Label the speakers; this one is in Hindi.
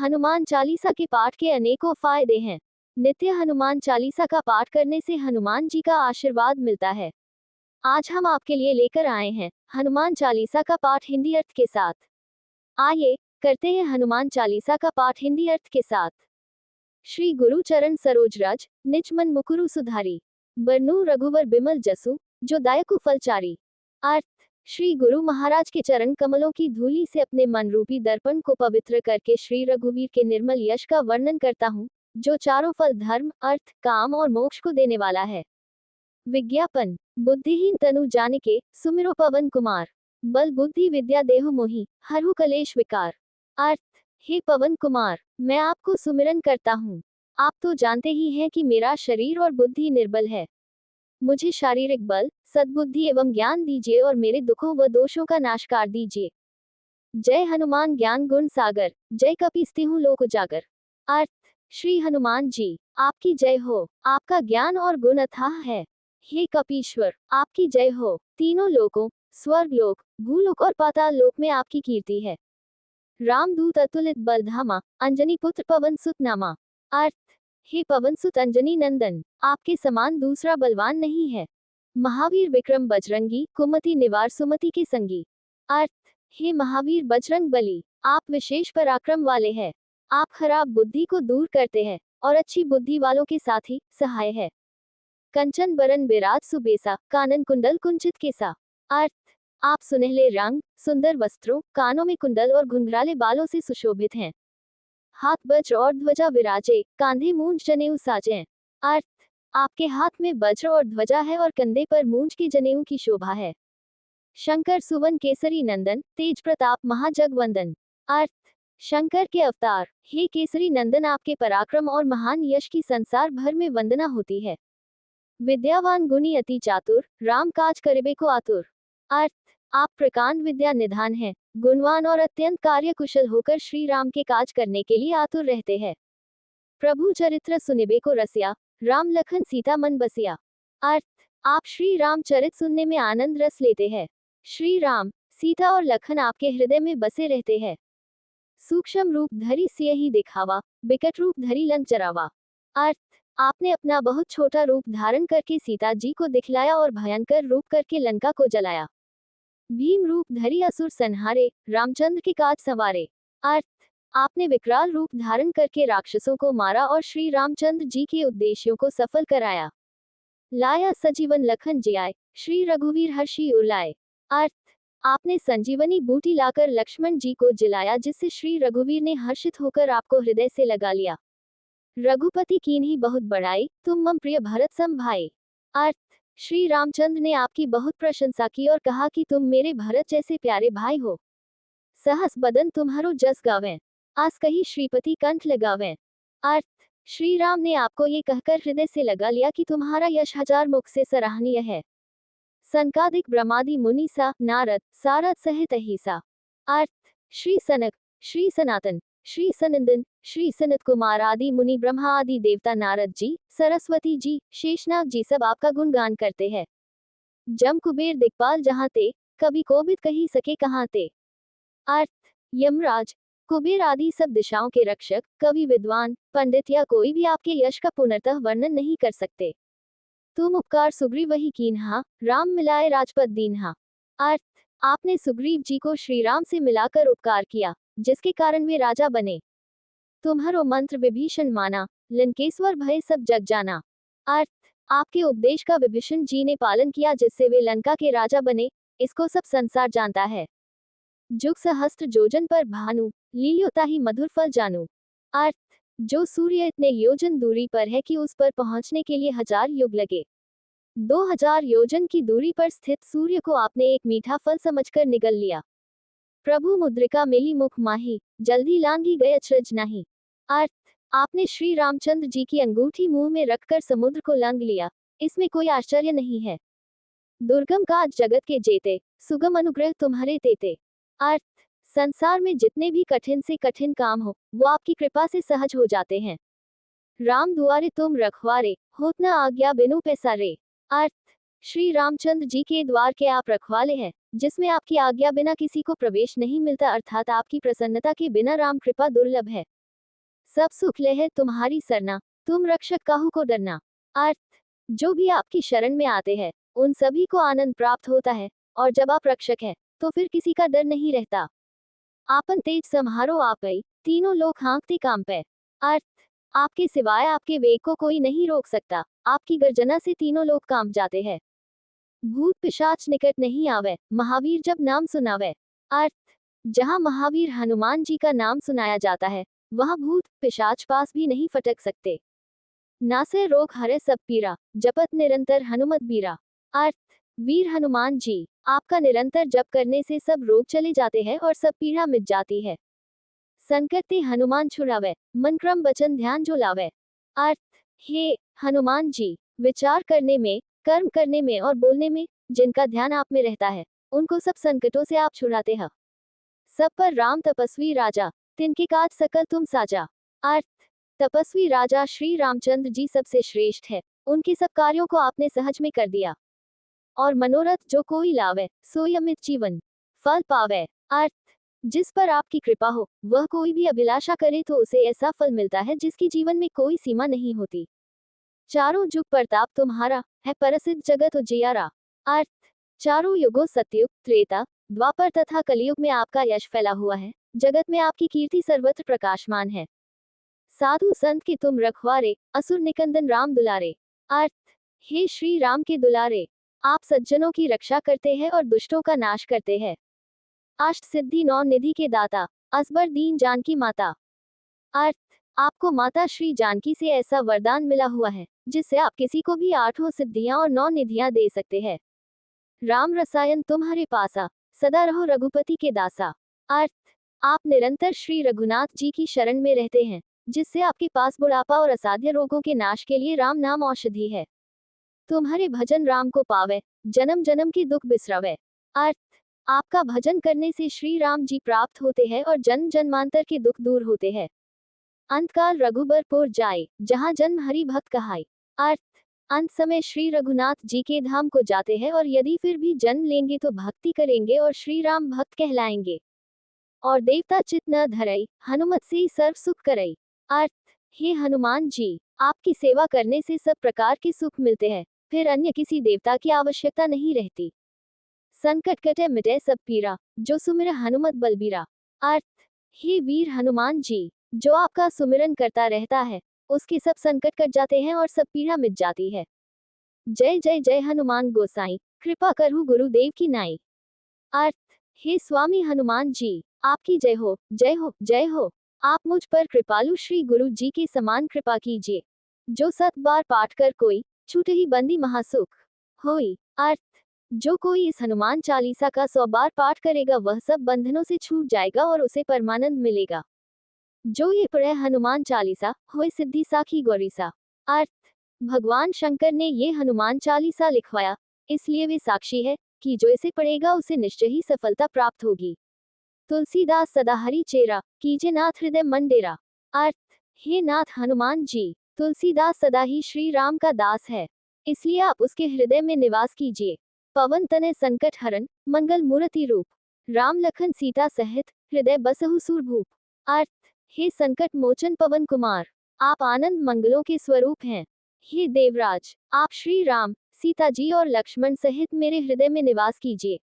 Speaker 1: हनुमान चालीसा के पाठ के अनेकों फायदे हैं। नित्य हनुमान चालीसा का पाठ करने से हनुमान जी का आशीर्वाद मिलता है। आज हम आपके लिए लेकर आए हैं हनुमान चालीसा का पाठ हिंदी अर्थ के साथ। आइए करते हैं हनुमान चालीसा का पाठ हिंदी अर्थ के साथ। श्री गुरु चरण सरोज रज, निज मन मुकुरु सुधारी, बरनू रघुवर बिमल जसु, जो दायकु फलचारी। अर्थ, श्री गुरु महाराज के चरण कमलों की धूली से अपने मन रूपी दर्पण को पवित्र करके श्री रघुवीर के निर्मल यश का वर्णन करता हूँ, जो चारों फल धर्म, अर्थ, काम और मोक्ष को देने वाला है। विज्ञापन, बुद्धिहीन तनु जानिके, सुमिरो पवन कुमार, बल बुद्धि विद्या देहु मोहि, हरहु कलेश विकार। अर्थ, हे पवन कुमार, मैं आपको सुमिरन करता हूँ। आप तो जानते ही हैं कि मेरा शरीर और बुद्धि निर्बल है। मुझे शारीरिक बल, सद्बुद्धि एवं ज्ञान दीजिए और मेरे दुखों व दोषों का नाश कर दीजिए। जय हनुमान ज्ञान गुण सागर, जय कपीसतिहु लोक उजागर। अर्थ, श्री हनुमान जी, आपकी जय हो, आपका ज्ञान और गुण अथाह है। हे कपीश्वर, आपकी जय हो, तीनों लोकों, स्वर्ग लोक, भूलोक और पाताल लोक में आपकी कीर्ति है। रामदूत अतुलित बलधामा, अंजनी पुत्र पवन सुत नामा। अर्थ, हे पवन सुत अंजनी नंदन, आपके समान दूसरा बलवान नहीं है। महावीर विक्रम बजरंगी, कुमति निवार सुमति के संगी। अर्थ, हे महावीर बजरंग बली, आप विशेष पराक्रम वाले हैं। आप खराब बुद्धि को दूर करते हैं और अच्छी बुद्धि वालों के साथी सहाय है। कंचन बरन बिराज सुबेसा, कानन कुंडल कुंचित केसा। अर्थ, आप सुनहले रंग, सुंदर वस्त्रों, कानों में कुंडल और घुंघराले बालों से सुशोभित हैं। हाथ वज्र और ध्वजा विराजे, कांधे मूंज जनेऊ साजे। अर्थ, आपके हाथ में वज्र और ध्वजा है और कंधे पर मूंज के जनेऊ की शोभा है। शंकर सुवन केसरी नंदन, तेज प्रताप महाजगवंदन। अर्थ, शंकर के अवतार, हे केसरी नंदन, आपके पराक्रम और महान यश की संसार भर में वंदना होती है। विद्यावान गुणी अति चातुर, राम काज करिबे को आतुर। अर्थ, आप प्रकांड विद्या निधान हैं, गुणवान और अत्यंत कार्य कुशल होकर श्री राम के काज करने के लिए आतुर रहते हैं। प्रभु चरित्र सुनिबे को रसिया, राम लखन सीता मन बसिया। अर्थ, आप श्री राम चरित सुनने में आनंद रस लेते हैं। श्री राम, सीता और लखन आपके हृदय में बसे रहते हैं। सूक्ष्म रूप धरी सियहि दिखावा, बिकट रूप धरी लंक जरावा। अर्थ, आपने अपना बहुत छोटा रूप धारण करके सीता जी को दिखलाया और भयंकर रूप करके लंका को जलाया। भीम रूप धरी असुर संहारे, रामचंद्र के काज संवारे। अर्थ, आपने विकराल रूप धारण करके राक्षसों को मारा और श्री रामचंद्र जी के उद्देश्यों को सफल कराया। लाया सजीवन लखन जियाए, श्री रघुवीर हर्षि उर। अर्थ, आपने संजीवनी बूटी लाकर लक्ष्मण जी को जिलाया, जिससे श्री रघुवीर ने हर्षित होकर आपको हृदय से लगा लिया। रघुपति कीन्ही बहुत बड़ाई, तुम मम प्रिय भरत सम भाई। अर्थ, श्री रामचंद्र ने आपकी बहुत प्रशंसा की और कहा कि तुम मेरे भरत जैसे प्यारे भाई हो। सहस बदन तुम्हारो जस गावें, आस कही श्रीपति कंठ लगावें। अर्थ, श्री राम ने आपको ये कहकर हृदय से लगा लिया कि तुम्हारा यश हजार मुख से सराहनीय है। संकादिक ब्रह्मादि मुनि सा, नारद सारद सहित अहिसा। अर्थ, श्री सनक, श्री सनातन, श्री सनंदन, श्री सनत कुमार आदि मुनि, ब्रह्मा आदि देवता, नारद जी, सरस्वती जी, शेषनाग जी सब आपका गुणगान करते हैं। जम कुबेर दिक्पाल जहाँ ते, कभी कोबिद कही सके कहाँ ते। अर्थ, यमराज, कुबेर आदि सब दिशाओं के रक्षक, कवि, विद्वान, पंडित या कोई भी आपके यश का पूर्णतः वर्णन नहीं कर सकते। तुम उपकार सुग्रीव वही कीन्हा, राम मिलाए राजपद दीन्हा। अर्थ, आपने सुग्रीव जी को श्री राम से मिलाकर उपकार किया, जिसके कारण वे राजा बने। तुम्हारो मंत्र विभीषण माना, लंकेश्वर भय सब जग जाना। अर्थ, आपके उपदेश का विभीषण जी ने पालन किया, जिससे वे लंका के राजा बने, इसको सब संसार जानता है। जुग सहस्त्र जोजन पर भानु, लील्योता ही मधुर फल जानू। अर्थ, जो सूर्य इतने योजन दूरी पर है कि उस पर पहुंचने के लिए 1000 युग लगे। 2000 योजन की दूरी पर स्थित सूर्य को आपने एक मीठा फल समझकर निगल लिया। प्रभु मुद्रिका मिली मुख माही, जल्दी लांगी गए अचरज नाही। अर्थ, आपने श्री रामचंद्र जी की अंगूठी मुंह में रखकर समुद्र को लांग लिया, इसमें कोई आश्चर्य नहीं है। दुर्गम काज जगत के जेते, सुगम अनुग्रह तुम्हारे तेते। अर्थ, संसार में जितने भी कठिन से कठिन काम हो, वो आपकी कृपा से सहज हो जाते हैं। राम दुआरे तुम रखवारे, होत न आज्ञा बिनु पैसारे। अर्थ, श्री रामचंद्र जी के द्वार के आप रखवाले हैं, जिसमें आपकी आज्ञा बिना किसी को प्रवेश नहीं मिलता, अर्थात आपकी प्रसन्नता के बिना राम कृपा दुर्लभ है। सब सुख ले है तुम्हारी सरना, तुम रक्षक काहू को डरना। अर्थ, जो भी आपकी शरण में आते हैं उन सभी को आनंद प्राप्त होता है, और जब आप रक्षक है तो फिर किसी का डर नहीं रहता। आपन तेज सम्हारो आपै, तीनों लोग हाँकते कांपै। अर्थ, आपके सिवाय आपके वेग को कोई नहीं रोक सकता, आपकी गर्जना से तीनों लोग कांप जाते हैं। भूत पिशाच निकट नहीं आवे, महावीर जब नाम सुनावे। अर्थ, जहाँ महावीर हनुमान जी का नाम सुनाया जाता है वहाँ भूत पिशाच पास भी नहीं फटक सकते। नासे रोग हरे सब पीरा, जपत निरंतर हनुमत बीरा। अर्थ, वीर हनुमान जी, आपका निरंतर जप करने से सब रोग चले जाते हैं और सब पीड़ा मिट जाती है। संकट ते हनुमान छुड़ावे, मन क्रम वचन ध्यान जो लावे। अर्थ, हे हनुमान जी, विचार करने में, कर्म करने में और बोलने में जिनका ध्यान आप में रहता है उनको सब संकटों से आप छुड़ाते हैं। सब पर राम तपस्वी राजा, तिनके काज सकल तुम साजा। अर्थ, तपस्वी राजा श्री रामचंद्र जी सबसे श्रेष्ठ है, उनके सब कार्यों को आपने सहज में कर दिया। और मनोरथ जो कोई लावे सोई अमित जीवन फल पावे। अर्थ, जिस पर आपकी कृपा हो वह कोई भी अभिलाषा करे तो उसे ऐसा फल मिलता है जिसकी जीवन में कोई सीमा नहीं होती। चारों जुग प्रताप तुम्हारा है, परसिद्ध जगत उजियारा। अर्थ, चारों युगों सतयुग, त्रेता, द्वापर तथा कलयुग में आपका यश फैला हुआ है, जगत में आपकी कीर्ति सर्वत्र प्रकाशमान है। साधु संत के तुम रखवारे, असुर निकंदन राम दुलारे। अर्थ, हे श्री राम के दुलारे, आप सज्जनों की रक्षा करते हैं और दुष्टों का नाश करते हैं। अष्ट सिद्धि नौ निधि के दाता, असबर दीन जानकी माता। अर्थ, आपको माता श्री जानकी से ऐसा वरदान मिला हुआ है जिससे आप किसी को भी 8 सिद्धियां और 9 निधियां दे सकते हैं। राम रसायन तुम्हारे पासा, सदा रहो रघुपति के दासा। अर्थ, आप निरंतर श्री रघुनाथ जी की शरण में रहते हैं, जिससे आपके पास बुढ़ापा और असाध्य रोगों के नाश के लिए राम नाम औषधि है। तुम्हारे भजन राम को पावे, जन्म जन्म के दुख बिसरावे। अर्थ, आपका भजन करने से श्री राम जी प्राप्त होते हैं और जन्म जन्मांतर के दुख दूर होते हैं। अंतकाल रघुबरपुर जाए, जहाँ जन्म हरि भक्त कहाय। अर्थ, अंत समय श्री रघुनाथ जी के धाम को जाते हैं और यदि फिर भी जन्म लेंगे तो भक्ति करेंगे और श्री राम भक्त कहलाएंगे। और देवता चित न धरई, हनुमत से ही सर्व सुख करई। अर्थ, हे हनुमान जी, आपकी सेवा करने से सब प्रकार के सुख मिलते हैं, फिर अन्य किसी देवता की आवश्यकता नहीं रहती। संकट कटे मिटे सब पीरा, जो सुमिर हनुमत बलबीरा। अर्थ, हे वीर हनुमान जी, जो आपका सुमिरन करता रहता है उसके सब संकट कट जाते हैं और सब पीड़ा मिट जाती है। जय जय जय हनुमान गोसाई, कृपा करहु गुरुदेव की नाई। अर्थ, हे स्वामी हनुमान जी, आपकी जय हो जय हो जय हो। आप मुझ पर कृपालु श्री गुरु जी के समान कृपा कीजिए। जो 7 बार पाठ कर कोई, छूट ही बंदी महासुख होई। अर्थ, जो कोई इस हनुमान चालीसा का 100 बार पाठ करेगा वह सब बंधनों से छूट जाएगा और उसे परमानंद मिलेगा। जो ये पढ़े हनुमान चालीसा होए सिद्धि साखी गौरीसा। अर्थ, भगवान शंकर ने ये हनुमान चालीसा लिखवाया, इसलिए वे साक्षी है कि जो इसे पढ़ेगा उसे निश्चय ही सफलता प्राप्त होगी। तुलसीदास सदा हरि चेरा, कीजे नाथ हृदय मन डेरा। अर्थ, हे नाथ हनुमान जी, तुलसीदास सदा ही श्री राम का दास है, इसलिए आप उसके हृदय में निवास कीजिए। पवन तनय संकट हरण, मंगल मूर्ति रूप, राम लखन सीता सहित, हृदय बसहु सूरभूप। अर्थ, हे संकट मोचन पवन कुमार, आप आनंद मंगलों के स्वरूप हैं। हे देवराज, आप श्री राम, सीता जी और लक्ष्मण सहित मेरे हृदय में निवास कीजिए।